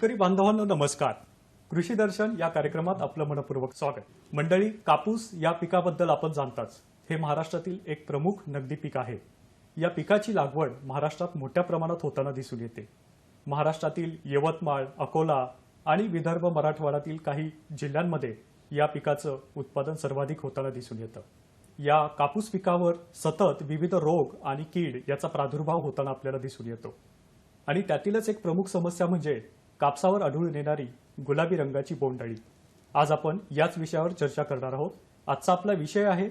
शेतकरी बांधवांनो नमस्कार. कृषी दर्शन या कार्यक्रमात आपलं मनपूर्वक स्वागत. मंडळी, कापूस या पिकाबद्दल आपण जाणताच. हे महाराष्ट्रातील एक प्रमुख नगदी पीक आहे. या पिकाची लागवड महाराष्ट्रात मोठ्या प्रमाणात होताना दिसून येते. महाराष्ट्रातील यवतमाळ, अकोला आणि विदर्भ मराठवाड्यातील काही जिल्ह्यांमध्ये या पिकाचं उत्पादन सर्वाधिक होताना दिसून येतं. या कापूस पिकावर सतत विविध रोग आणि कीड याचा प्रादुर्भाव होताना आपल्याला दिसून येतो. आणि त्यातीलच एक प्रमुख समस्या म्हणजे कापसावर आढळून येणारी गुलाबी रंगाची बोंडअळी. आज आपण याच विषयावर चर्चा करणार आहोत. आजचा आपला विषय आहे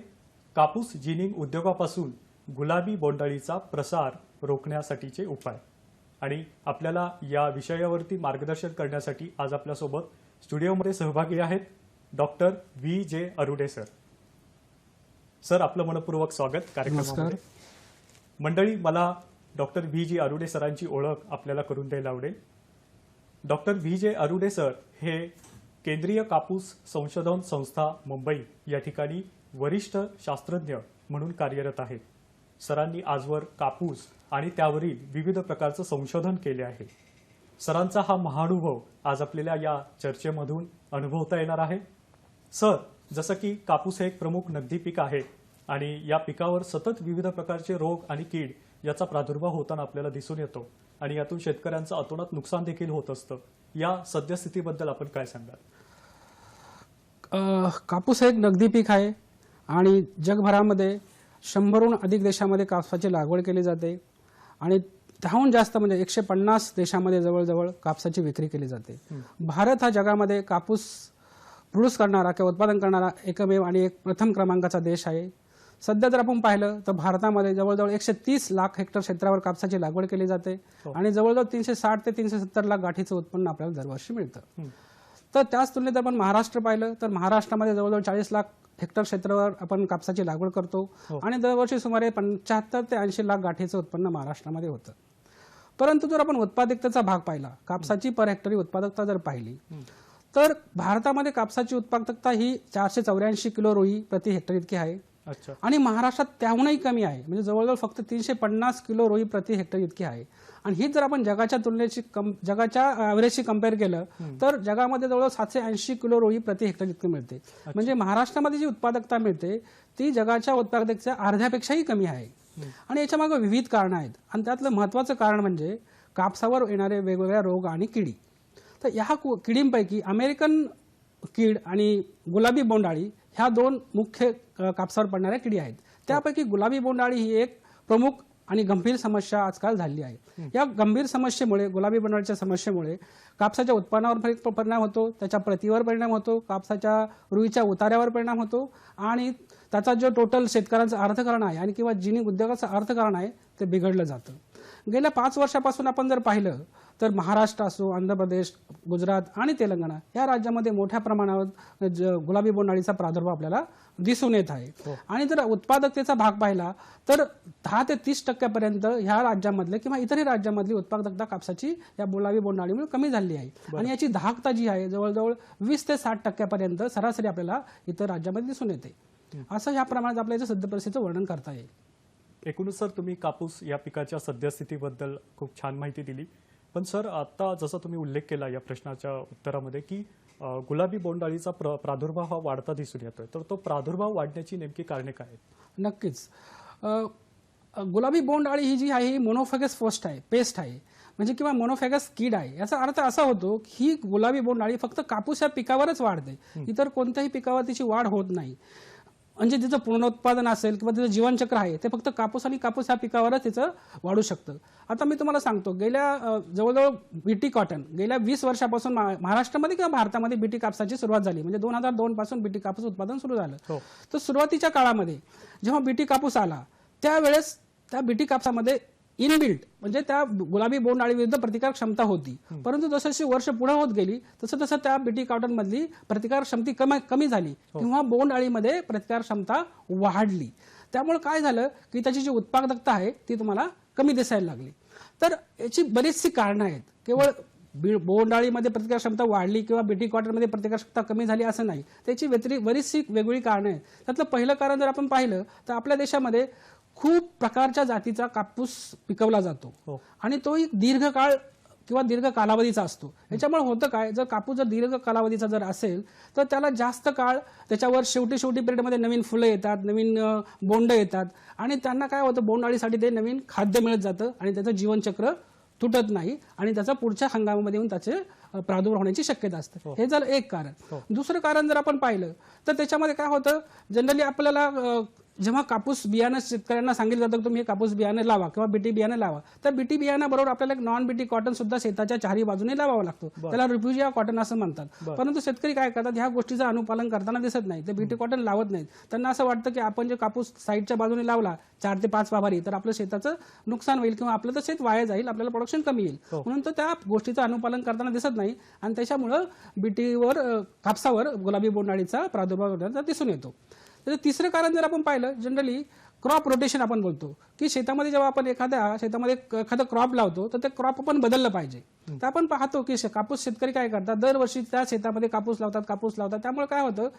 कापूस जिनिंग उद्योगापासून गुलाबी बोंडअळीचा प्रसार रोखण्यासाठीचे उपाय. आणि आपल्याला या विषयावरती मार्गदर्शन करण्यासाठी आज आपल्यासोबत स्टुडिओमध्ये सहभागी आहेत doctor V.J. Arude sir. Sir, आपलं मनपूर्वक स्वागत कार्यक्रमामध्ये. मंडळी, मला डॉक्टर V.J. अरुडे सरांची ओळख आपल्याला करून द्यायला आवडेल. Doctor V.J. अरुडे सर हे केंद्रीय कापूस संशोधन संस्था मुंबई या ठिकाणी वरिष्ठ शास्त्रज्ञ म्हणून कार्यरत आहेत. सरांनी आजवर कापूस आणि त्यावरील विविध प्रकारचं संशोधन केले आहे. सरांचा हा महाअनुभव आज आपल्याला या चर्चेमधून अनुभवता येणार आहे. सर, जसं की कापूस हे एक प्रमुख नगदी पीक आहे आणि या पिकावर सतत विविध प्रकारचे रोग आणि कीड याचा प्रादुर्भाव होताना आपल्याला दिसून येतो आणि यातून शेतकऱ्यांचं अतोनात नुकसान देखील होत असतं. या सद्यस्थितीबद्दल आपण काय सांगाल? कापूस हे एक नगदी पीक आहे आणि जगभरामध्ये 100हून अधिक देशामध्ये कापसाची लागवड केली जाते आणि त्याहून जास्त म्हणजे 150 देशामध्ये जवळजवळ कापसाची विक्री केली जाते. भारत हा जगामध्ये कापूस प्रोड्यूस करणारा किंवा उत्पादन करणारा एकमेव आणि एक प्रथम क्रमांकाचा देश आहे. सध्या जर आपण पाहिलं तर भारतामध्ये जवळजवळ 130 लाख हेक्टर क्षेत्रावर कापसाची लागवड केली जाते आणि जवळजवळ 360 ते 370 लाख गाठीचं उत्पन्न आपल्याला दरवर्षी मिळतं. तर त्याच तुलनेत आपण महाराष्ट्र पाहिलं तर महाराष्ट्रामध्ये जवळजवळ 40 लाख हेक्टर क्षेत्रावर आपण कापसाची लागवड करतो आणि दरवर्षी सुमारे 75 ते 80 लाख गाठीचं उत्पन्न महाराष्ट्रामध्ये होतं. परंतु जर आपण उत्पादकतेचा भाग पाहिला, कापसाची पर हेक्टरी उत्पादकता जर पाहिली तर भारतामध्ये कापसाची उत्पादकता ही 484 किलो रुई प्रति हेक्टर इतकी आहे आणि महाराष्ट्रात त्याहूनही कमी आहे, म्हणजे जवळजवळ फक्त 350 किलो रुई प्रति हेक्टर इतकी आहे. आणि ही जर आपण जगाच्या तुलनेची जगाच्या ॲव्हरेजशी कम्पेअर केलं तर जगामध्ये जवळजवळ 780 किलो रुई प्रति हेक्टर इतकी मिळते. म्हणजे महाराष्ट्रामध्ये जी उत्पादकता मिळते ती जगाच्या उत्पादकतेच्या अर्ध्यापेक्षाही कमी आहे. आणि याच्या मागे विविध कारणं आहेत आणि त्यातलं महत्त्वाचं कारण म्हणजे कापसावर येणारे वेगवेगळ्या रोग आणि किडी. तर ह्या किडींपैकी अमेरिकन कीड आणि गुलाबी बोंडअळी ह्या दोन मुख्य कापसावर पडणाऱ्या किडी आहेत. त्यापैकी गुलाबी बोंडअळी ही एक प्रमुख आणि गंभीर समस्या आजकाल झाली आहे. या गंभीर समस्येमुळे, गुलाबी बोंडअळीच्या समस्येमुळे कापसाच्या उत्पन्नावर परिणाम होतो, त्याच्या प्रतीवर परिणाम होतो, कापसाच्या रुईच्या उतार्यावर परिणाम होतो आणि त्याचा जो टोटल शेतकऱ्यांचं अर्थकारण आहे आणि किंवा जिनिंग उद्योगाचं अर्थकारण आहे ते बिघडलं जातं. गेल्या 5 वर्षापासून आपण जर पाहिलं तर महाराष्ट्र असो, आंध्र प्रदेश, गुजरात आणि तेलंगणा या राज्यामध्ये मोठ्या प्रमाणावर गुलाबी बोंडअळीचा प्रादुर्भाव आपल्याला दिसून येत आहे. आणि जर उत्पादकतेचा भाग पाहिला तर 10 ते 30% ह्या राज्यामधले किंवा इतरही राज्यामधली उत्पादकता कापसाची या गुलाबी बोंडअळीमुळे कमी झाली आहे आणि याची धाकता जी आहे जवळजवळ 20 ते 60% सरासरी आपल्याला इतर राज्यामध्ये दिसून येते. असं ह्या प्रमाणात आपल्याला सद्य परिस्थितीचं वर्णन करता येईल. एकूणच सर, तुम्ही कापूस या पिकाच्या सद्यस्थितीबद्दल खूप छान माहिती दिली. पण सर, आता जसा तुम्ही उल्लेख केला या प्रश्नाच्या उत्तरामध्ये की गुलाबी बोंडअळीचा प्रादुर्भाव हा वाढता दिसून येतोय, तर तो प्रादुर्भाव वाढण्याची नेमकी कारणे काय आहेत? नक्कीच. गुलाबी बोंडअळी ही जी आहे ही मोनोफॅगस पेस्ट आहे म्हणजे किंवा मोनोफॅगस कीड आहे. याचा अर्थ असा होतो की ही गुलाबी बोंडअळी फक्त कापूस या पिकावरच वाढते, इतर कोणत्याही पिकावर तिची वाढ होत नाही. म्हणजे तिचं पुनरुत्पादन असेल किंवा तिचं जीवनचक्र आहे ते फक्त कापूस आणि कापूस ह्या पिकावरच तिचं वाढू शकतं. आता मी तुम्हाला सांगतो, गेल्या जवळजवळ बीटी कॉटन गेल्या 20 वर्षापासून महाराष्ट्रामध्ये किंवा भारतामध्ये बीटी कापसाची सुरुवात झाली. म्हणजे 2002 पासून बीटी कापूस उत्पादन सुरू झालं. तर सुरुवातीच्या काळामध्ये जेव्हा बीटी कापूस आला त्यावेळेस त्या बीटी कापसामध्ये इनबिल्ट म्हणजे त्या गुलाबी बोंडअळी विरुद्ध प्रतिकार क्षमता होती. परंतु जसं वर्ष पुढे होत गेली तसं तसं त्या बीटी कॉटन मधली प्रतिकार क्षमता कमी झाली किंवा बोंडअळीमध्ये प्रतिकार क्षमता वाढली. त्यामुळे काय झालं की त्याची जी उत्पादकता आहे ती तुम्हाला कमी दिसायला लागली. तर याची बरीचशी कारणं आहेत. केवळ बोंडअळीमध्ये प्रतिकार क्षमता वाढली किंवा बीटी कॉटनमध्ये प्रतिकार क्षमता कमी झाली असं नाही. त्याची बरीचशी वेगवेगळी कारणं आहेत. त्यातलं पहिलं कारण जर आपण पाहिलं तर आपल्या देशामध्ये खूप प्रकारच्या जातीचा कापूस पिकवला जातो आणि तो एक दीर्घकाळ किंवा दीर्घ कालावधीचा असतो. याच्यामुळे होतं काय, जर कापूस जर दीर्घ कालावधीचा जर असेल तर त्याला जास्त काळ त्याच्यावर शेवटी पिरियडमध्ये नवीन फुलं येतात, नवीन बोंड येतात आणि त्यांना काय होतं, बोंडअळीसाठी ते नवीन खाद्य मिळत जातं आणि त्याचं जीवनचक्र तुटत नाही आणि त्याचा पुढच्या हंगामामध्ये येऊन त्याचे प्रादुर्भाव होण्याची शक्यता असते. हे झालं एक कारण. दुसरं कारण जर आपण पाहिलं तर त्याच्यामध्ये काय होतं, जनरली आपल्याला जेव्हा कापूस बियाणं शेतकऱ्यांना सांगितलं जातं की तुम्ही हे कापूस बियाणं लावा किंवा बीटी बियाणं लावा, तर बीटी बियाणाबरोबर आपल्याला एक नॉन बीटी कॉटन सुद्धा शेताच्या चारही बाजूने लावावा लागतो. त्याला रिफ्युजिया कॉटन असं म्हणतात. परंतु शेतकरी काय करतात, ह्या गोष्टीचं अनुपालन करताना दिसत नाही. ते बीटी कॉटन लावत नाहीत. त्यांना असं वाटतं की आपण जे कापूस साईडच्या बाजूने लावला 4 ते 5 पाभारी तर आपलं शेताचं नुकसान होईल किंवा आपलं तर शेत वाया जाईल, आपल्याला प्रोडक्शन कमी येईल. म्हणून तो त्या गोष्टीचं अनुपालन करताना दिसत नाही आणि त्याच्यामुळं बीटीवर कापसावर गुलाबी बोंडअळीचा प्रादुर्भाव दिसून येतो. त्याचं तिसरं कारण जर आपण पाहिलं, जनरली क्रॉप रोटेशन आपण बोलतो की शेतामध्ये जेव्हा आपण एखादा क्रॉप लावतो तर ते क्रॉप आपण बदललं पाहिजे. तर आपण पाहतो की कापूस शेतकरी काय करतात, दरवर्षी त्या शेतामध्ये कापूस लावतात. त्यामुळे काय होतं,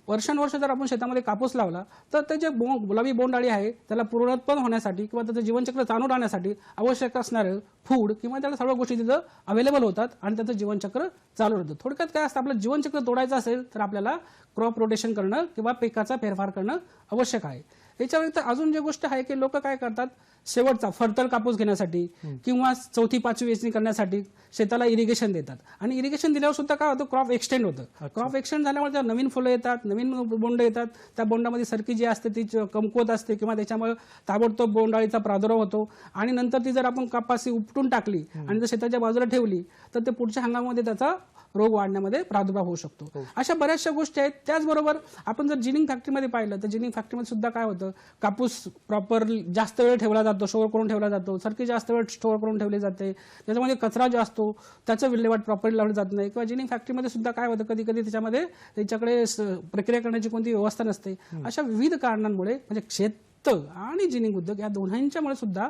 वर्षानुवर्ष जर आपण शेतामध्ये कापूस लावला तर ते जे गुलाबी बोंडअळी आहे त्याला पूर्णत्पन्न होण्यासाठी किंवा त्याचं जीवनचक्र चालू राहण्यासाठी आवश्यक असणारं फूड किंवा त्याला सर्व गोष्टी तिथं अवेलेबल होतात आणि त्याचं जीवनचक्र चालू राहतं. थोडक्यात काय असतं, आपलं जीवनचक्र तोडायचं असेल तर आपल्याला क्रॉप रोटेशन करणं किंवा पिकाचा फेरफार करणं आवश्यक आहे. याच्या व्यतिरिक्त अजून जी गोष्ट आहे की लोक काय करतात, शेवटचा फरतल कापूस घेण्यासाठी किंवा 4थी 5वी वेचणी करण्यासाठी शेताला इरिगेशन देतात आणि इरिगेशन दिल्यावर सुद्धा काय होतं, क्रॉप एक्सटेंड होतं. क्रॉप एक्सटेंड झाल्यामुळे त्या नवीन फुलं येतात, नवीन बोंड येतात. त्या बोंडामध्ये सरकी जी असते ती कमकुवत असते किंवा त्याच्यामुळे ताबडतोब बोंडअळीचा प्रादुर्भाव होतो आणि नंतर ती जर आपण कपासी उपटून टाकली आणि जर शेताच्या बाजूला ठेवली तर ते पुढच्या हंगामामध्ये त्याचा रोग वाढण्यामध्ये प्रादुर्भाव होऊ शकतो. अशा बऱ्याचशा गोष्टी आहेत. त्याचबरोबर आपण जर जिनिंग फॅक्टरीमध्ये पाहिलं तर जिनिंग फॅक्टरीमध्ये सुद्धा काय होतं, कापूस प्रॉपर जास्त वेळ ठेवला जातो, स्टोअर करून ठेवला जातो, सरकी जास्त वेळ स्टोअर करून ठेवली जाते, त्याच्यामध्ये कचरा जो असतो त्याचं विल्हेवाट प्रॉपरली लावली जात नाही. किंवा जिनिंग फॅक्टरीमध्ये सुद्धा काय होतं, कधी कधी त्याच्याकडे प्रक्रिया करण्याची कोणती व्यवस्था नसते. अशा विविध कारणांमुळे म्हणजे शेत आणि जिनिंग उद्योग या दोन्हींच्यामुळे सुद्धा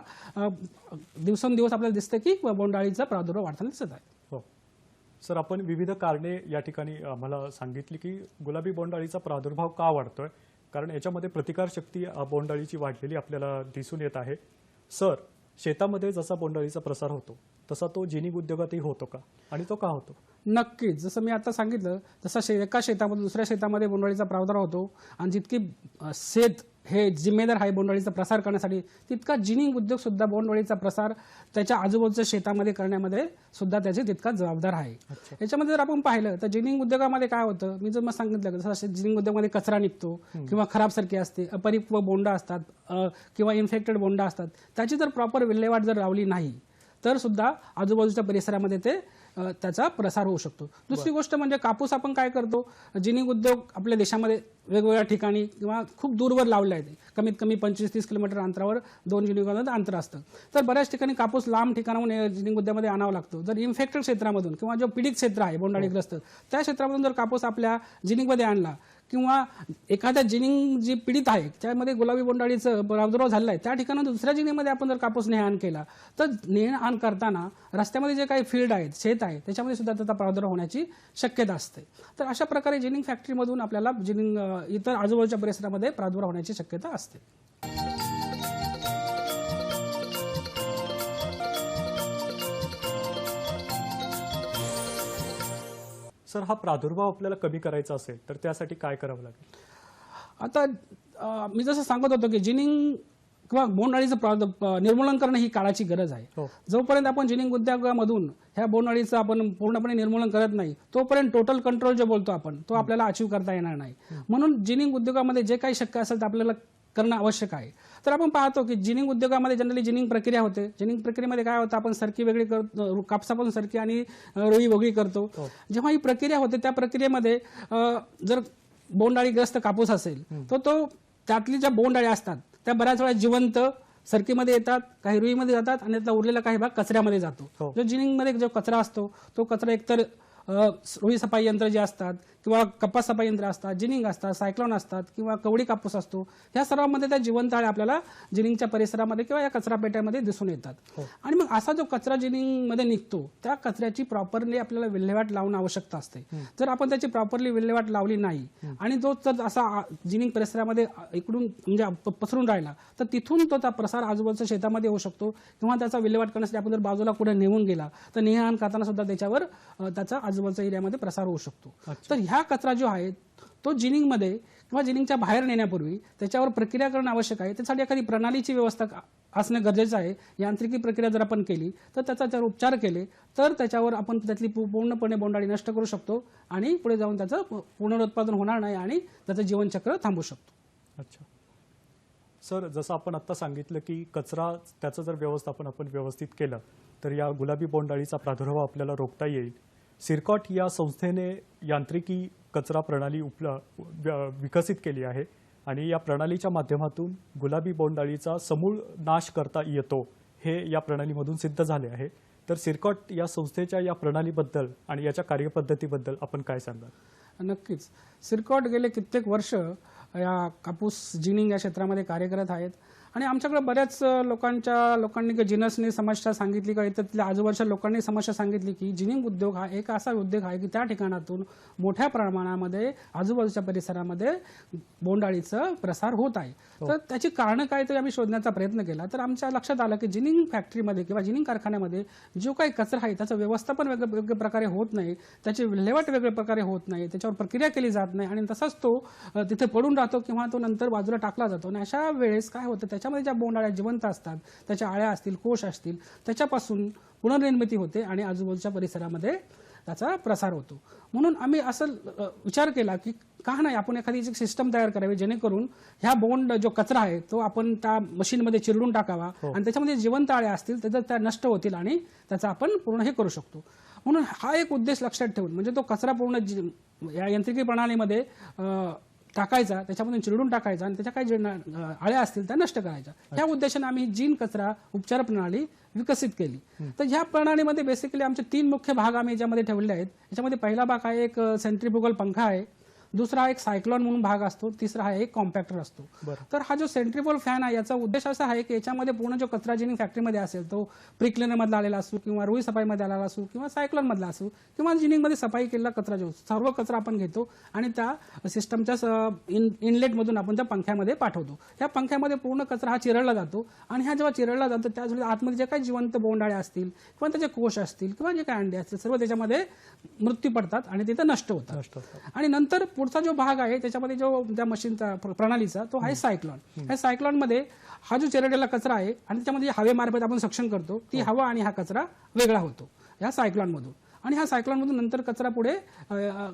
दिवसेंदिवस आपल्याला दिसतं की बोंडअळीचा प्रादुर्भाव वाढताना दिसत आहे. सर, आपण विविध कारणे या ठिकाणी आम्हाला सांगितली की गुलाबी बोंडअळीचा प्रादुर्भाव का वाढतोय, कारण याच्यामध्ये प्रतिकारशक्ती बोंडअळीची वाढलेली आपल्याला दिसून येत आहे. सर, शेतामध्ये जसा बोंडअळीचा प्रसार होतो तसा तो जिनिंग उद्योगातही होतो का आणि तो का होतो? नक्कीच. जसं मी आता सांगितलं तसं एका शेतामधून दुसऱ्या शेतामध्ये बोंडअळीचा प्रादुर्भाव होतो आणि जितकी शेत हे जिम्मेदार आहे बोंडअळीचा प्रसार करण्यासाठी, तितका जिनिंग उद्योग सुद्धा बोंडअळीचा प्रसार त्याच्या आजूबाजूच्या शेतामध्ये करण्यामध्ये सुद्धा त्याचे तितका जबाबदार आहे. याच्यामध्ये जर आपण पाहिलं तर जिनिंग उद्योगामध्ये काय होतं, मी जर मग सांगितलं जसं जिनिंग उद्योगामध्ये कचरा निघतो किंवा खराब सरकी असते, अपरिपक्व बोंड असतात किंवा इन्फेक्टेड बोंड असतात, त्याची जर प्रॉपर विल्हेवाट जर लावली नाही तर सुद्धा आजूबाजूच्या परिसरामध्ये ते त्याचा प्रसार होऊ शकतो. दुसरी गोष्ट म्हणजे कापूस आपण काय करतो, जिनिंग उद्योग आपल्या देशामध्ये वेगवेगळ्या ठिकाणी किंवा खूप दूरवर लावले आहेत. कमीत कमी 25-30 किलोमीटर अंतरावर 2 जिनिंग उद्योगांचं अंतर असतं. तर बऱ्याच ठिकाणी कापूस लांब ठिकाणाहून जिनिंग उद्योगामध्ये आणावा लागतो. जर इन्फेक्टेड क्षेत्रामधून किंवा जो पीडित क्षेत्र आहे बोंडअळीग्रस्त त्या क्षेत्रामधून जर कापूस आपल्या जिनिंगमध्ये आणला किंवा एखाद्या जिनिंग जी पीडित आहे त्यामध्ये गुलाबी बोंडअळीचं प्रादुर्भाव झालेला आहे त्या ठिकाणी दुसऱ्या जिनिंगमध्ये आपण जर कापूस ने-आण केला तर ने-आण करताना रस्त्यामध्ये जे काही फील्ड आहेत, शेत आहे, त्याच्यामध्ये सुद्धा त्याचा प्रादुर्भाव होण्याची शक्यता असते. तर अशा प्रकारे जिनिंग फॅक्टरीमधून आपल्याला इतर आजूबाजूच्या परिसरामध्ये प्रादुर्भाव होण्याची शक्यता असते. सर, हा प्रादुर्भाव आपल्याला कमी करायचा असेल तर त्यासाठी काय करावं लागेल? आता मी जसं सांगत होतो की जिनिंग किंवा बोंडअळीचं निर्मूलन करणं ही काळाची गरज आहे. जोपर्यंत आपण जिनिंग उद्योगामधून ह्या बोंडअळीचं आपण पूर्णपणे निर्मूलन करत नाही तोपर्यंत टोटल कंट्रोल जो बोलतो आपण तो आपल्याला अचीव करता येणार नाही. म्हणून जिनिंग उद्योगामध्ये जे काही शक्य असेल ते आपल्याला करणं आवश्यक आहे. तर आपण पाहतो की जिनिंग उद्योगामध्ये जनरली जिनिंग प्रक्रिया होते. जिनिंग प्रक्रियेमध्ये काय होतं, आपण सरकी वेगळी करतो, कापसापासून सरकी आणि रुई वेगळी करतो. जेव्हा ही प्रक्रिया होते त्या प्रक्रियेमध्ये जर बोंडअळीग्रस्त कापूस असेल तर तो त्यातली ज्या बोंडअळ्या असतात त्या बऱ्याच वेळा जिवंत सरकीमध्ये येतात, काही रुईमध्ये जातात आणि त्यातला उरलेला काही भाग कचऱ्यामध्ये जातो. जो जिनिंगमध्ये जो कचरा असतो तो कचरा एकतर रुई सफाई यंत्र जे असतात किंवा कपास सफाई यंत्र असतात, जिनिंग असतात, सायक्लॉन असतात किंवा कवडी कापूस असतो, ह्या सर्वांमध्ये त्या जिवंत आळ्या आपल्याला जिनिंगच्या परिसरामध्ये किंवा या कचरा पेट्यामध्ये दिसून येतात. आणि मग असा जो कचरा जिनिंग मध्ये निघतो त्या कचऱ्याची प्रॉपरली आपल्याला विल्हेवाट लावणं आवश्यकता असते. जर आपण त्याची प्रॉपरली विल्हेवाट लावली नाही आणि तो जर असा जिनिंग परिसरामध्ये इकडून म्हणजे पसरून राहिला तर तिथून तो त्या प्रसार आजूबाजूच्या शेतामध्ये होऊ शकतो किंवा त्याचा विल्हेवाट करण्यासाठी आपण जर बाजूला पुढे नेऊन गेला तर नेहान करताना सुद्धा त्याच्यावर त्याचा आजूबाजूच्या एरियामध्ये प्रसार होऊ शकतो. तर ह्या कचरा जो आहे तो जिनिंगमध्ये किंवा जिनिंगच्या बाहेर नेण्यापूर्वी त्याच्यावर प्रक्रिया करणं आवश्यक आहे. त्यासाठी एखादी प्रणालीची व्यवस्था असणं गरजेचं आहे. यांत्रिकी प्रक्रिया जर आपण केली तर त्याचा जर उपचार केले तर त्याच्यावर आपण त्यातली पूर्णपणे बोंडाळी नष्ट करू शकतो आणि पुढे जाऊन त्याचं पुनरुत्पादन होणार नाही आणि त्याचं जीवनचक्र थांबू शकतो. अच्छा सर, जसं आपण आत्ता सांगितलं की कचरा त्याचं जर व्यवस्थापन आपण व्यवस्थित केलं तर या गुलाबी बोंडअळीचा प्रादुर्भाव आपल्याला रोखता येईल. सिरकॉट या संस्थेने यांत्रिकी कचरा प्रणाली विकसित केली आहे आणि या प्रणालीच्या माध्यमातून गुलाबी बोंडअळीचा समूळ नाश करता येतो हे या प्रणालीमधून सिद्ध झाले आहे. तर सिरकॉट या संस्थेच्या या प्रणालीबद्दल आणि याच्या कार्यपद्धतीबद्दल आपण काय सांगाल? नक्कीच. सिरकॉट गेले कित्येक वर्ष या कापूस जिनिंग या क्षेत्रामध्ये कार्य करत आहेत आणि आमच्याकडे बऱ्याच लोकांनी जिनसने समस्या सांगितली का तिथल्या आजूबाजूच्या लोकांनी समस्या सांगितली की जिनिंग उद्योग हा एक असा उद्योग आहे की त्या ठिकाणातून मोठ्या प्रमाणामध्ये आजूबाजूच्या परिसरामध्ये बोंडअळीचा प्रसार होत आहे. तर त्याची कारणं काय ते आम्ही शोधण्याचा प्रयत्न केला तर आमच्या लक्षात आलं की जिनिंग फॅक्टरीमध्ये किंवा जिनिंग कारखान्यामध्ये जो काही कचरा आहे त्याचं व्यवस्थापन वेगळ्या प्रकारे होत नाही, त्याची विल्हेवाट वेगळ्या प्रकारे होत नाही, त्याच्यावर प्रक्रिया केली जात नाही आणि तसाच तो तिथे पडून राहतो किंवा तो नंतर बाजूला टाकला जातो. आणि अशा वेळेस काय होतं त्याच्यामध्ये ज्या बोंडअळ्या जिवंत असतात त्याच्या आळ्या असतील, कोश असतील, त्याच्यापासून पुनर्निर्मिती होते आणि आजूबाजूच्या परिसरामध्ये त्याचा प्रसार होतो. म्हणून आम्ही असं विचार केला की का नाही आपण एखादी सिस्टम तयार करावी जेणेकरून ह्या बोंड जो कचरा आहे तो आपण त्या मशीनमध्ये चिरडून टाकावा आणि त्याच्यामध्ये जिवंत आळ्या असतील तर त्या नष्ट होतील आणि त्याचा आपण पूर्ण हे करू शकतो. म्हणून हा एक उद्देश लक्षात ठेवून म्हणजे तो कचरा पूर्ण या यांत्रिकी प्रणालीमध्ये टाकायचा, त्याच्यामधून चिरडून टाकायचा आणि त्याच्या काही आळ्या असतील त्या नष्ट करायच्या. ह्या उद्देशाने आम्ही जीन कचरा उपचार प्रणाली विकसित केली. तर ह्या प्रणालीमध्ये बेसिकली आमचे 3 मुख्य भाग आम्ही याच्यामध्ये ठेवले आहेत. याच्यामध्ये पहिला भाग आहे एक सेंट्रीफ्युगल पंखा आहे, दुसरा एक सायक्लॉन म्हणून भाग असतो, तिसरा आहे एक कॉम्पॅक्टर असतो. तर हा जो सेंट्रीफ्युगल फॅन आहे याचा उद्देश असा आहे की याच्यामध्ये पूर्ण जो कचरा जिनिंग फॅक्टरीमध्ये असेल तो प्रिक्लिनर मधला आलेला असो किंवा रुई सफाईमध्ये आलेला असो किंवा सायक्लॉन मधला असो किंवा जिनिंगमध्ये सफाई केलेला कचरा जो सर्व कचरा आपण घेतो आणि त्या सिस्टमच्या इनलेटमधून आपण त्या पंख्यामध्ये पाठवतो. या पंख्यामध्ये पूर्ण कचरा हा चिरडला जातो आणि हा जेव्हा चिरडला जातो त्यावेळी आतमध्ये जे काही जिवंत बोंडाळ्या असतील किंवा त्याचे कोश असतील किंवा जे काही अंडे असतील सर्व त्याच्यामध्ये मृत्यू पडतात आणि तिथे नष्ट होतात. आणि नंतर पुढचा जो भाग आहे त्याच्यामध्ये जो त्या मशीनचा प्रणालीचा तो आहे सायक्लॉन. या सायक्लॉन मध्ये हा जो चिरडलेला कचरा आहे आणि त्याच्यामध्ये हवेमार्फत आपण सक्शन करतो ती हवा आणि हा कचरा वेगळा होतो या सायक्लॉन मधून आणि हा सायक्लॉन मधून नंतर कचरा पुढे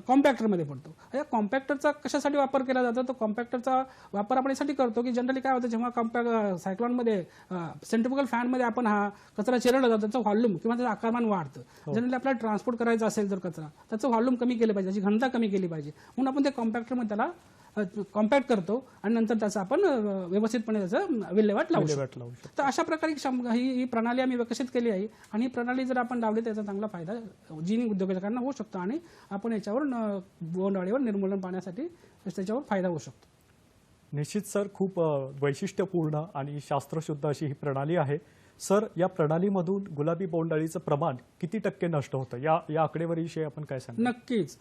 कॉम्पॅक्टर मध्ये पडतो. या कॉम्पॅक्टरचा कशासाठी वापर केला जातो? तो कॉम्पॅक्टरचा वापर आपण यासाठी करतो की जनरली काय होतं जेव्हा सायक्लॉन मध्ये सेंट्रिफ्युगल फॅन मध्ये आपण हा कचरा चिरडला जातो त्याचं व्हॉल्यूम किंवा त्याचं आकारमान वाढतं. जनरली आपल्याला ट्रान्सपोर्ट करायचा असेल जर कचरा त्याचं व्हॉल्यूम कमी केलं पाहिजे, त्याची घनता कमी केली पाहिजे म्हणून आपण ते कॉम्पॅक्टर मध्ये त्याला कॉम्पॅक्ट करतो आणि नंतर त्याचं आपण व्यवस्थितपणे त्याचं विल्हेवाट लावू शकतो. तर अशा प्रकारे ही प्रणाली आम्ही विकसित केली आहे आणि ही प्रणाली जर आपण लावली त्याचा चांगला फायदा जिनिंग उद्योजकांना होऊ शकतो आणि आपण याच्यावर बोंडअळीवर निर्मूलन पाहण्यासाठी त्याच्यावर फायदा होऊ शकतो. निश्चित सर, खूप वैशिष्ट्यपूर्ण आणि शास्त्रशुद्ध अशी ही प्रणाली आहे. सर, या प्रणालीमधून गुलाबी बोंडअळीचं प्रमाण किती टक्के नष्ट होतं या आकडेवारीविषयी आपण काय सांगा? नक्कीच.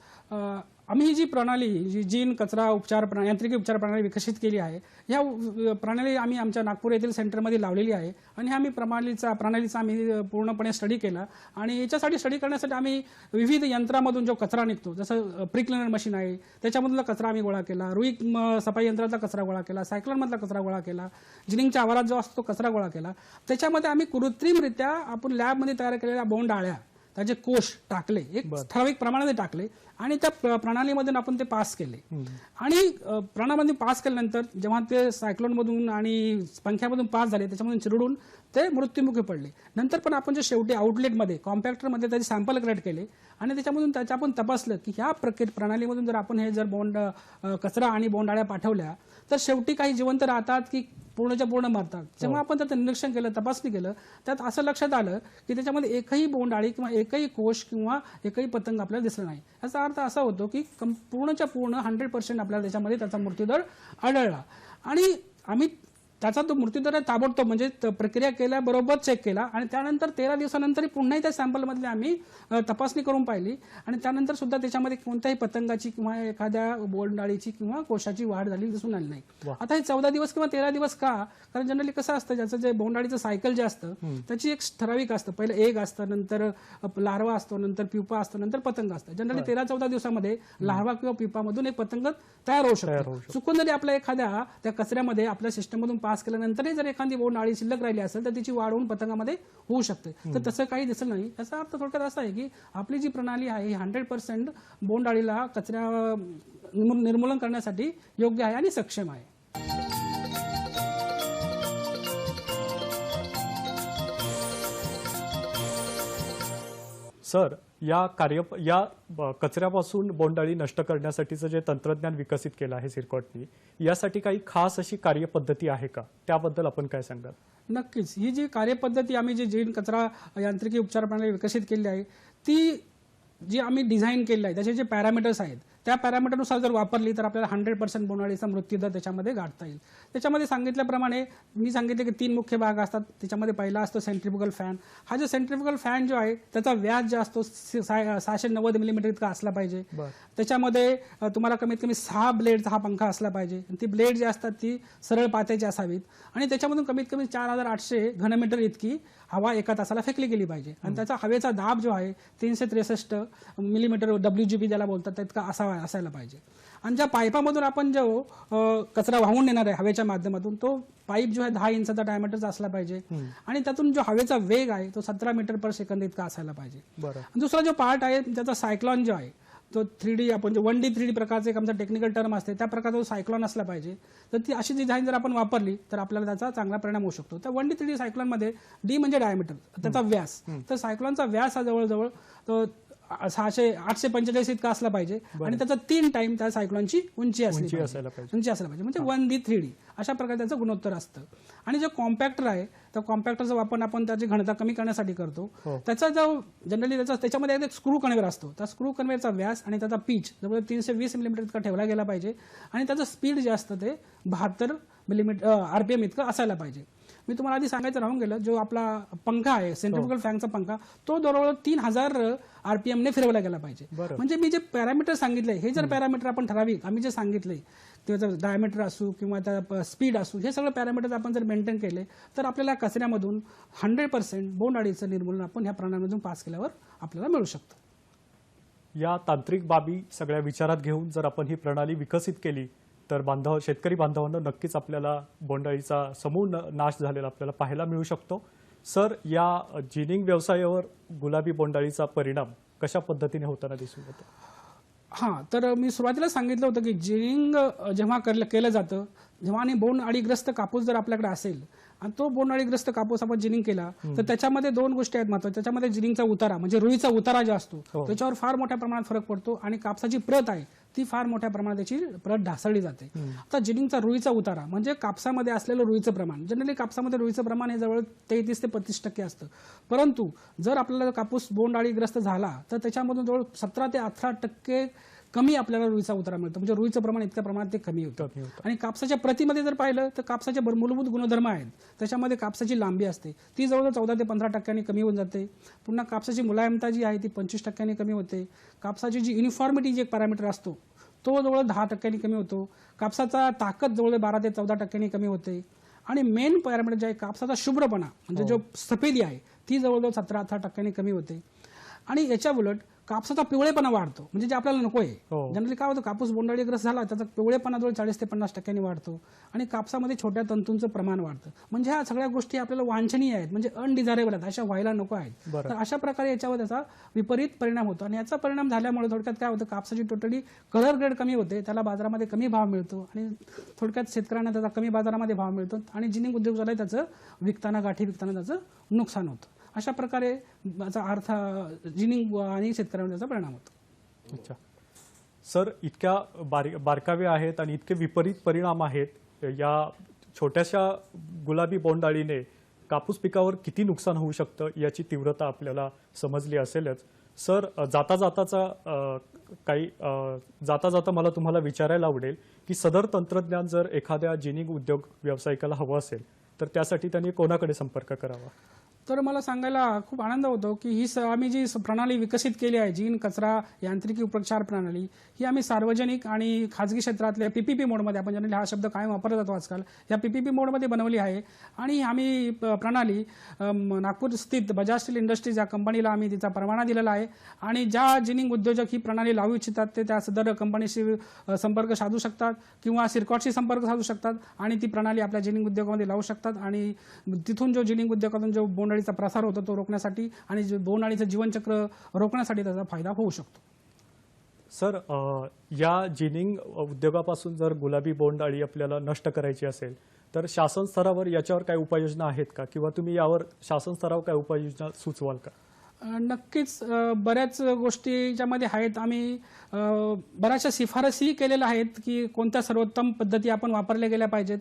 आम्ही ही जी प्रणाली जी जीन कचरा उपचार प्रणाली यांत्रिकी उपचार प्रणाली विकसित केली आहे या प्रणाली आम्ही आमच्या नागपूर येथील सेंटरमध्ये लावलेली आहे आणि आम्ही प्रणालीचा आम्ही पूर्णपणे स्टडी केला आणि याच्यासाठी स्टडी करण्यासाठी आम्ही विविध यंत्रामधून जो कचरा निघतो जसं प्रिक्लिनर मशीन आहे त्याच्यामधला कचरा आम्ही गोळा केला, रुई सफाई यंत्राचा कचरा गोळा केला, सायक्लॉनमधला कचरा गोळा केला, जिनिंगच्या आवारात जो असतो तो कचरा गोळा केला. त्याच्यामध्ये आम्ही कृत्रिमरित्या आपण लॅबमध्ये तयार केलेल्या बोंडअळ्या त्याचे कोश टाकले, एक ठराविक प्रमाणात टाकले आणि त्या प्रणालीमधून आपण ते पास केले आणि प्रणालीमध्ये पास केल्यानंतर जेव्हा ते सायक्लोनमधून आणि पंख्यामधून पास झाले त्याच्यामधून चिरडून ते मृत्युमुखी पडले. नंतर पण आपण जे शेवटी आउटलेटमध्ये कॉम्पॅक्टरमध्ये त्याचे सॅम्पल कलेक्ट केले आणि त्याच्यामधून त्याचं आपण तपासलं की ह्या प्रणालीमधून जर आपण हे जर कचरा आणि बोंडअळ्या पाठवल्या तर शेवटी काही जिवंत राहतात की पूर्णच्या पूर्ण मरतात. जेव्हा आपण त्याचं निरीक्षण केलं, तपासणी केलं, त्यात असं लक्षात आलं की त्याच्यामध्ये एकही बोंडआळी किंवा एकही कोश किंवा एकही पतंग आपल्याला दिसलं नाही. याचा अर्थ असा होतो की पूर्णच्या पूर्ण 100% आपल्याला त्याच्यामध्ये त्याचा मृत्यूदर आढळला. आणि आम्ही त्याचा तो मृत्यूदर ताबडतोब म्हणजे प्रक्रिया केल्याबरोबर चेक केला आणि त्यानंतर 13 दिवसानंतर पुन्हा त्या सॅम्पलमधले आम्ही तपासणी करून पाहिली आणि त्यानंतर सुद्धा त्याच्यामध्ये कोणत्याही पतंगाची किंवा एखाद्या बोंडआळीची किंवा कोशाची वाढ झाली दिसून आली नाही. आता हे 14 दिवस किंवा 13 दिवस का? कारण जनरली कसं असतं, ज्याचं जे बोंडआळीचं सायकल जे असतं त्याची एक ठराविक असतं. पहिलं एग असतं, नंतर लार्वा असतो, नंतर प्युपा असतो, नंतर पतंग असतं. जनरली 13-14 दिवसामध्ये लार्वा किंवा प्युपामधून एक पतंग तयार होऊ शकतो. चुकून जरी आपल्या एखाद्या त्या कचऱ्यामध्ये आपल्या सिस्टममधून पास केल्यानंतरही जर एखादी बोंडआळी शिल्लक राहिली असेल तर तिची वाढ होऊन पतंगामध्ये होऊ शकते. तर तसं काही दिसलं नाही. याचा अर्थ थोडक्यात असा आहे की आपली जी प्रणाली आहे ही 100% बोंडआळीला कचरा निर्मूलन करण्यासाठी योग्य आहे आणि सक्षम आहे. सर, या कचऱ्यापासून बोंडअळी नष्ट करण्यासाठीचं जे तंत्रज्ञान विकसित केलं आहे सिरकॉटनी, यासाठी काही खास अशी कार्यपद्धती आहे का? त्याबद्दल आपण काय सांगाल? नक्कीच. ही जी कार्यपद्धती आम्ही जी जीन कचरा यांत्रिकी उपचार प्रणाली विकसित केली आहे ती जी आम्ही डिझाईन केली आहे त्याचे जे पॅरामीटर्स आहेत त्या पॅरामीटरनुसार जर वापरली तर आपल्याला 100% बोंडअळीचा मृत्यूदर त्याच्यामध्ये गाठता येईल. त्याच्यामध्ये सांगितल्याप्रमाणे मी सांगितले की 3 मुख्य भाग असतात. त्याच्यामध्ये पहिला असतो सेंट्रिफ्युगल फॅन. हा जो सेंट्रिफ्युगल फॅन जो आहे त्याचा व्यास जो असतो 690 मिलीमीटर इतका असला पाहिजे. त्याच्यामध्ये तुम्हाला कमीत कमी 6 ब्लेडचा हा पंखा असला पाहिजे. ती ब्लेड जी असतात ती सरळ पात्याची असावीत आणि त्याच्यामधून कमीत कमी 4800 घनमीटर इतकी हवा एका तासाला फेकली गेली पाहिजे. आणि त्याचा हवेचा दाब जो आहे 363 मिलीमीटर WGP ज्याला बोलतात तितका असायला पाहिजे. आणि ज्या पाईपामधून आपण जो कचरा वाहून नेणार आहे हवेच्या माध्यमातून तो पाईप जो आहे 10 इंचाचा डायमीटरचा असला पाहिजे आणि त्यातून जो हवेचा वेग आहे तो 17 मीटर पर सेकंद इतका असायला पाहिजे. दुसरा जो पार्ट आहे त्याचा सायक्लॉन जो आहे तो 3D आपण जो 1D 3D प्रकारचे एक आमचा टेक्निकल टर्म असते त्या प्रकारचा जो सायक्लॉन असला पाहिजे. तर ती अशी डिझाईन जर आपण वापरली तर आपल्याला त्याचा चांगला परिणाम होऊ शकतो. तर 1D 3D सायक्लॉनमध्ये D म्हणजे डायमीटर, त्याचा व्यास. तर सायक्लॉनचा व्यास हा जवळजवळ 845 इतका असला पाहिजे आणि त्याचा 3 टाइम त्या सायक्लॉनची उंची असायला पाहिजे. म्हणजे 1D 3D अशा प्रकारे त्याचं गुणोत्तर असतं. आणि जो कॉम्पॅक्टर आहे त्या कॉम्पॅक्टरचा वापर आपण त्याची घनता कमी करण्यासाठी करतो. त्याचा जो जनरली त्याच्यामध्ये एक स्क्रू कन्व्हेअर असतो. त्या स्क्रू कन्व्हेअरचा व्यास आणि त्याचा पिच जवळ 320 मिलीमीटर इतका ठेवला गेला पाहिजे आणि त्याचं स्पीड जे असतं ते 72 RPM इतकं असायला पाहिजे. मी तुम्हाला आधी सांगायचं राहून गेलं, जो आपला पंखा आहे सेंट्रिफ्युगल फॅनचा पंखा तो जवळजवळ 3000 RPM ने फिरवला गेला पाहिजे. म्हणजे मी जे पॅरामीटर सांगितले हे जर पॅरामीटर आपण ठराविक आम्ही जे सांगितले त्याचं डायमीटर असू किंवा त्या स्पीड असू हे सगळे पॅरामीटर्स आपण जर मेंटेन केले तर आपल्याला कचऱ्यामधून 100% बोंडअळीचं निर्मूलन आपण ह्या प्रणालीमधून पास केल्यावर आपल्याला मिळू शकतं. या तांत्रिक बाबी सगळ्या विचारात घेऊन जर आपण ही प्रणाली विकसित केली तर शेतकरी बांधवांना नक्कीच आपल्याला बोंडअळीचा समूळ नाश झालेला आपल्याला पाहायला मिळू शकतो. सर, या जिनिंग व्यवसायावर गुलाबी बोंडअळीचा परिणाम कशा पद्धतीने होताना दिसून येतो? हां, तर मी सुरुवातीला सांगितलं होतं की जिनिंग जेव्हा केलं जातं जेव्हा आणि बोंडअळीग्रस्त कापूस जर आपल्याकडे असेल आणि तो बोंडअळीग्रस्त कापूस आपण जिनिंग केला तर त्याच्यामध्ये 2 गोष्टी आहेत महत्त्वाच्या. त्याच्यामध्ये जिनिंगचा उतारा म्हणजे रुईचा उतारा जो असतो त्याच्यावर फार मोठ्या प्रमाणात फरक पडतो आणि कापसाची प्रत आहे ती फार मोठ्या प्रमाणात त्याची प्रत ढासळली जाते. आता जिनिंगचा रुईचा उतारा म्हणजे कापसामध्ये असलेलं रुईचं प्रमाण. जनरली कापसामध्ये रुईचं प्रमाण हे जवळ 33 ते 35% असतं. परंतु जर आपल्याला कापूस बोंडअळीग्रस्त झाला तर त्याच्यामधून जवळ 17 ते 18% कमी आपल्याला रुईचा उतारा मिळतो. म्हणजे रुईचं प्रमाण इतक्या प्रमाणात ते कमी होतं. आणि कापसाच्या प्रतीमध्ये जर पाहिलं तर कापसाचे मूलभूत गुणधर्म आहेत. त्याच्यामध्ये कापसाची लांबी असते ती जवळ 14 ते 15% कमी होऊन जाते. पुन्हा कापसाची मुलायमता जी आहे ती 25% कमी होते. कापसाची जी युनिफॉर्मिटी जी एक पॅरामीटर असतो तो जवळ 10% कमी होतो. कापसाचा ताकद जवळ 12 ते 14% कमी होते. आणि मेन पॅरामीटर जे आहे कापसाचा शुभ्रपणा म्हणजे जो सफेदी आहे ती जवळजवळ 17-18% कमी होते. आणि याच्या उलट कापसाचा पिवळेपणा वाढतो म्हणजे जे आपल्याला नको आहे. जनरली काय होतं कापूस बोंडअळीग्रस्त झाला त्याचा पिवळेपणा जवळ 40 ते 50% वाढतो आणि कापसामध्ये छोट्या तंतूंचं प्रमाण वाढतं. म्हणजे ह्या सगळ्या गोष्टी आपल्याला वांछनीय आहेत म्हणजे अनडिझायरेबल आहेत, अशा व्हायला नको आहेत. तर अशा प्रकारे याच्यावर त्याचा विपरीत परिणाम होतो आणि याचा परिणाम झाल्यामुळे थोडक्यात काय होतं कापसाची टोटली कलर ग्रेड कमी होते, त्याला बाजारामध्ये कमी भाव मिळतो आणि थोडक्यात शेतकऱ्यांना त्याचा कमी बाजारामध्ये भाव मिळतो आणि जिनिंग उद्योग झाला त्याचं गाठी विकताना त्याचं नुकसान होतं. अशा प्रकारे याचा अर्थ जिनिंग आणि शेतकऱ्यांवर त्याचा परिणाम होतो. अच्छा सर, इतक्या बारकावे आहेत आणि इतके विपरीत परिणाम आहेत या छोट्याशा गुलाबी बोंडअळीने कापूस पिकावर किती नुकसान होऊ शकतं याची तीव्रता आपल्याला समजली असेलच. सर, जाता जाता मला तुम्हाला विचारायला आवडेल की सदर तंत्रज्ञान जर एखाद्या जिनिंग उद्योग व्यावसायिकाला हवं असेल तर त्यासाठी त्यांनी कोणाकडे संपर्क करावा? तर मला सांगायला खूप आनंद होतो की आम्ही जी प्रणाली विकसित केली आहे, जीन कचरा यांत्रिकी उपचार प्रणाली, ही आम्ही सार्वजनिक आणि खाजगी क्षेत्रातल्या पीपीपी मोडमध्ये, आपण जनरली हा शब्द कायम वापरला जातो आजकाल, या पीपीपी मोडमध्ये बनवली आहे. आणि आम्ही प्रणाली नागपूर स्थित बजाज स्टील इंडस्ट्रीज या कंपनीला आम्ही तिचा परवाना दिलेला आहे. आणि ज्या जिनिंग उद्योजक ही प्रणाली लावू इच्छितात ते त्या सदर कंपनीशी संपर्क साधू शकतात किंवा सिरकॉटशी संपर्क साधू शकतात आणि ती प्रणाली आपल्या जिनिंग उद्योगामध्ये लावू शकतात. आणि तिथून जो जिनिंग उद्योगातून जो बोंडअळीचा प्रसार होतो तो रोखण्यासाठी आणि बोंडअळीचं जीवनचक्र रोखण्यासाठी त्याचा फायदा होऊ शकतो. सर, या जिनिंग उद्योगापासून जर गुलाबी बोंडअळी आपल्याला नष्ट करायची असेल तर शासन स्तरावर याच्यावर काय उपाययोजना आहेत का, किंवा तुम्ही यावर शासन स्तरावर काय उपाययोजना सुचवाल का? नक्कीच बऱ्याच गोष्टी याच्यामध्ये आहेत. आम्ही बऱ्याचशा शिफारसी केलेल्या आहेत की कोणत्या सर्वोत्तम पद्धती आपण वापरल्या गेल्या पाहिजेत.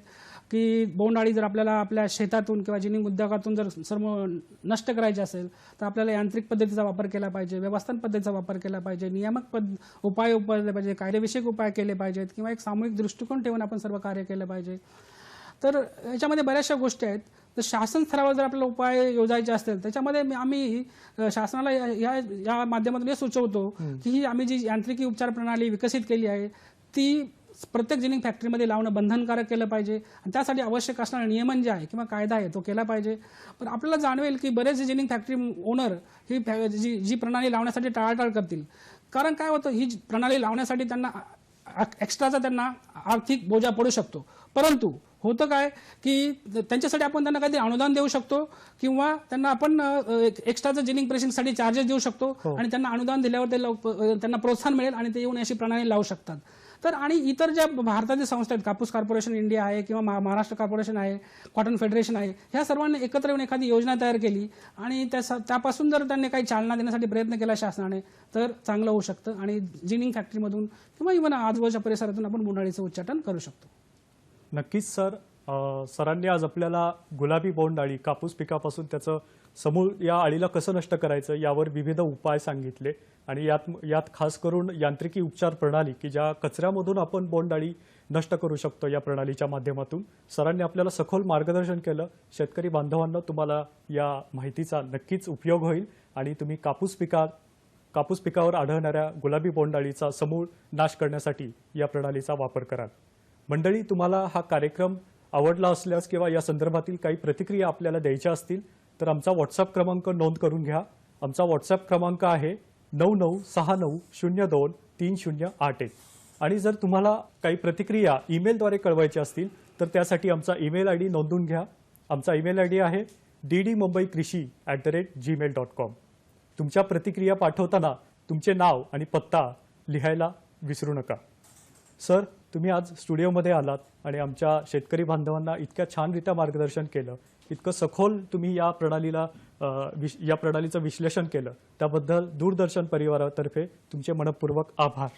की बोंडअळी जर आपल्याला आपल्या शेतातून किंवा जिनिंग उद्योगातून जर सर्व नष्ट करायची असेल तर आपल्याला यांत्रिक पद्धतीचा वापर केला पाहिजे, व्यवस्थापन पद्धतीचा वापर केला पाहिजे, नियामक उपाय वापरले पाहिजे, कायदेविषयक उपाय केले पाहिजेत किंवा एक सामूहिक दृष्टिकोन ठेवून आपण सर्व कार्य केलं पाहिजे. तर याच्यामध्ये बऱ्याचशा गोष्टी आहेत. तर शासन स्तरावर जर आपल्याला उपाय योजायचे असतील त्याच्यामध्ये आम्ही शासनाला या माध्यमातून हे सुचवतो की ही आम्ही जी यांत्रिकी उपचार प्रणाली विकसित केली आहे ती प्रत्येक जिनिंग फॅक्टरीमध्ये लावणं बंधनकारक केलं पाहिजे आणि त्यासाठी आवश्यक असणारं नियमन जे आहे किंवा कायदा आहे तो केला पाहिजे. पण आपल्याला जाणवेल की बरेच जिनिंग फॅक्टरी ओनर ही जी प्रणाली लावण्यासाठी टाळाटाळ करतील. कारण काय होतं, ही प्रणाली लावण्यासाठी त्यांना एक्स्ट्राचा त्यांना आर्थिक बोजा पडू शकतो. परंतु होतं काय की त्यांच्यासाठी आपण त्यांना काहीतरी अनुदान देऊ शकतो किंवा त्यांना आपण एक्स्ट्राचं जिनिंग प्रेसिंगसाठी चार्जेस देऊ शकतो आणि त्यांना अनुदान दिल्यावर त्यांना प्रोत्साहन मिळेल आणि ते येऊन अशी प्रणाली लावू शकतात. तर आणि इतर ज्या भारतातील संस्था आहेत, कापूस कॉर्पोरेशन इंडिया आहे किंवा महाराष्ट्र कॉर्पोरेशन आहे, कॉटन फेडरेशन आहे, ह्या सर्वांनी एकत्र येऊन एखादी योजना तयार केली आणि त्यापासून जर त्यांनी काही चालना देण्यासाठी प्रयत्न केला शासनाने तर चांगलं होऊ शकतं आणि जिनिंग फॅक्टरीमधून किंवा इव्हन आजूबाजूच्या परिसरातून आपण बोंडअळीचं उच्चाटन करू शकतो. नक्कीच सर. सरांनी आज आपल्याला गुलाबी बोंडअळी कापूस पिकापासून त्याचं समूळ या अळीला कसं नष्ट करायचं यावर विविध उपाय सांगितले आणि यात खास करून यांत्रिकी उपचार प्रणाली की ज्या कचऱ्यामधून आपण बोंडअळी नष्ट करू शकतो या प्रणालीच्या माध्यमातून सरांनी आपल्याला सखोल मार्गदर्शन केलं. शेतकरी बांधवांना तुम्हाला या माहितीचा नक्कीच उपयोग होईल आणि तुम्ही कापूस पिकावर आढळणाऱ्या गुलाबी बोंडअळीचा समूळ नाश करण्यासाठी या प्रणालीचा वापर कराल. मंडळी, तुम्हाला हा कार्यक्रम आवडला असल्यास किंवा या संदर्भातील काही प्रतिक्रिया आपल्याला द्यायच्या असतील तर आमचा व्हॉट्सअप क्रमांक नोंद करून घ्या. आमचा व्हॉट्सअप क्रमांक आहे 9969023081. आणि जर तुम्हाला काही प्रतिक्रिया ईमेलद्वारे कळवायच्या असतील तर त्यासाठी आमचा ईमेल आयडी नोंदून घ्या. आमचा ईमेल आयडी आहे ddmumbaikrisi@gmail.com. तुमच्या प्रतिक्रिया पाठवताना तुमचे नाव आणि पत्ता लिहायला विसरू नका. सर, तुम्ही आज स्टुडिओमध्ये आलात आणि आमच्या शेतकरी बांधवांना इतक्या छानरित्या मार्गदर्शन केलं, इतकं सखोल तुम्ही या प्रणालीचं विश्लेषण केलं त्याबद्दल दूरदर्शन परिवारातर्फे तुमचे मनपूर्वक आभार.